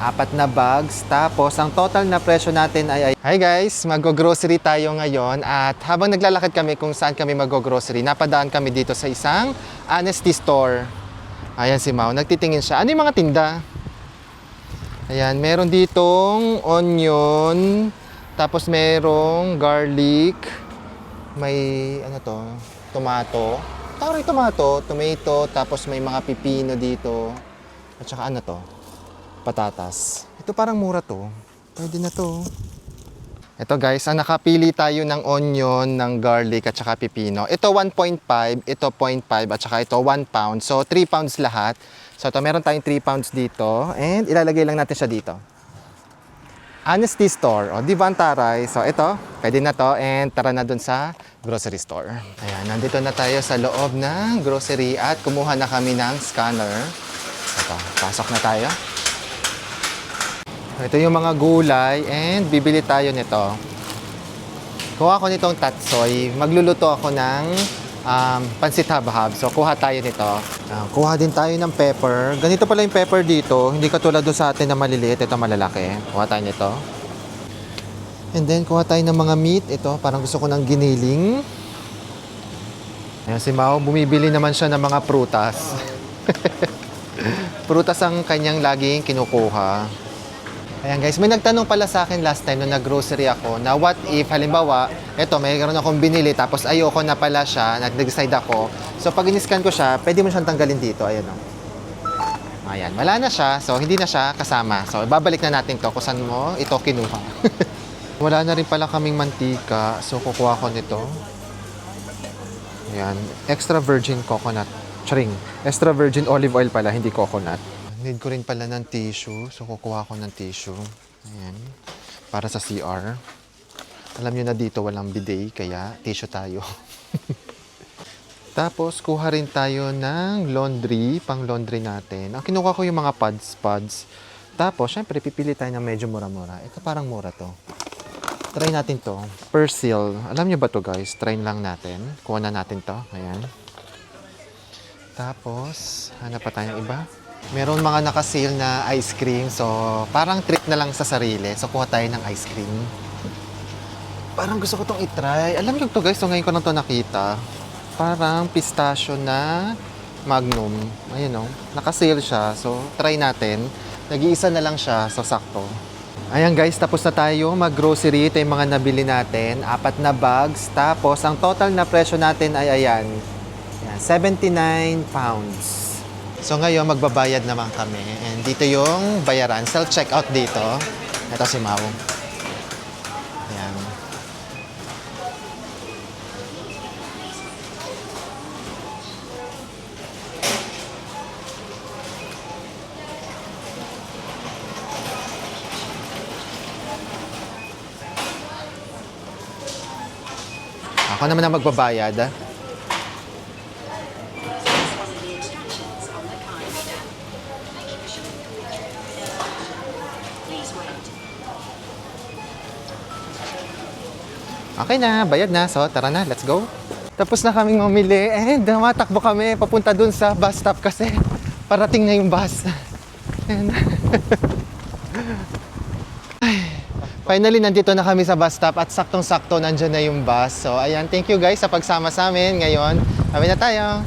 4 na bags. Tapos, ang total na presyo natin ay... Hi guys! Mag-grocery tayo ngayon. At habang naglalakad kami kung saan kami mag-grocery, napadaan kami dito sa isang honesty store. Ayan si Mau, nagtitingin siya. Ano yung mga tinda? Ayan, meron ditong onion. Tapos merong garlic. May, ano to? Tomato. Tomato. Tapos may mga pipino dito. At saka ano to? Patatas. Ito parang mura to. Pwede na to. Ito guys, nakapili tayo ng onion, ng garlic at saka pipino. Ito 1.5, ito 0.5 at saka ito 1 pound. So 3 pounds lahat. So ito meron tayong 3 pounds dito and ilalagay lang natin siya dito. Honesty Store. O, di ba ang taray? So ito, pwede na to and tara na dun sa grocery store. Ayan, nandito na tayo sa loob ng grocery at kumuha na kami ng scanner. Ito, pasok na tayo. Ito yung mga gulay and bibili tayo nito. Kuha ko nitong tatsoy. Magluluto ako ng pansit habhab. So, kuha tayo nito. Kuha din tayo ng pepper. Ganito pala yung pepper dito. Hindi katulad doon sa atin na maliliit. Ito malalaki. Kuha tayo nito. And then, kuha tayo ng mga meat. Ito, parang gusto ko ng giniling. Ayan si Mau, bumibili naman siya ng mga prutas. Prutas ang kanyang laging kinukuha. Ayan guys, may nagtanong pala sa akin last time nung nag-grocery ako na what if, halimbawa, eto, mayroon akong binili tapos ayoko na pala siya, nag-decide ako. So pag in-scan ko siya, pwede mo siyang tanggalin dito. Ayan o. Ayan, wala na siya. So hindi na siya kasama. So babalik na natin to kung saan mo ito kinuha. Wala na rin pala kaming mantika. So kukuha ko nito. Ayan, extra virgin coconut. Charing. Extra virgin olive oil pala, hindi coconut. Need ko rin pala ng tissue. So, kukuha ko ng tissue. Ayan. Para sa CR. Alam nyo na dito walang bidet, kaya tissue tayo. Tapos, kuha rin tayo ng laundry, pang laundry natin. Ang kinuha ko yung mga pads. Tapos, syempre, pipili tayo ng medyo mura-mura. Ito parang mura to. Try natin to. Persil. Alam nyo ba to guys? Try lang natin. Kuha na natin to. Ayan. Tapos, hanap pa tayong iba. Meron mga naka-sale na ice cream. So, parang treat na lang sa sarili. So, kuha tayo ng ice cream. Parang gusto ko itong itry. Alam niyo to guys, so ngayon ko na to nakita. Parang pistachio na Magnum. Ayun o. Naka-sale siya. So, try natin. Nag-iisa na lang siya. So, sakto. Ayan guys, tapos na tayo mag-grocery. Ito yung mga nabili natin. 4 na bags. Tapos, ang total na presyo natin ay ayan. 79 pounds. So ngayon, magbabayad naman kami. And dito yung bayaran. Self-checkout dito. Ito si Mau. Ayan. Ako naman ang magbabayad. Okay na, bayad na. So, tara na, let's go. Tapos na kaming mamili and matakbo kami papunta dun sa bus stop kasi parating na yung bus. Finally, nandito na kami sa bus stop at saktong-sakto nandyan na yung bus. So, ayan, thank you guys sa pagsama sa amin ngayon. Kami na tayo.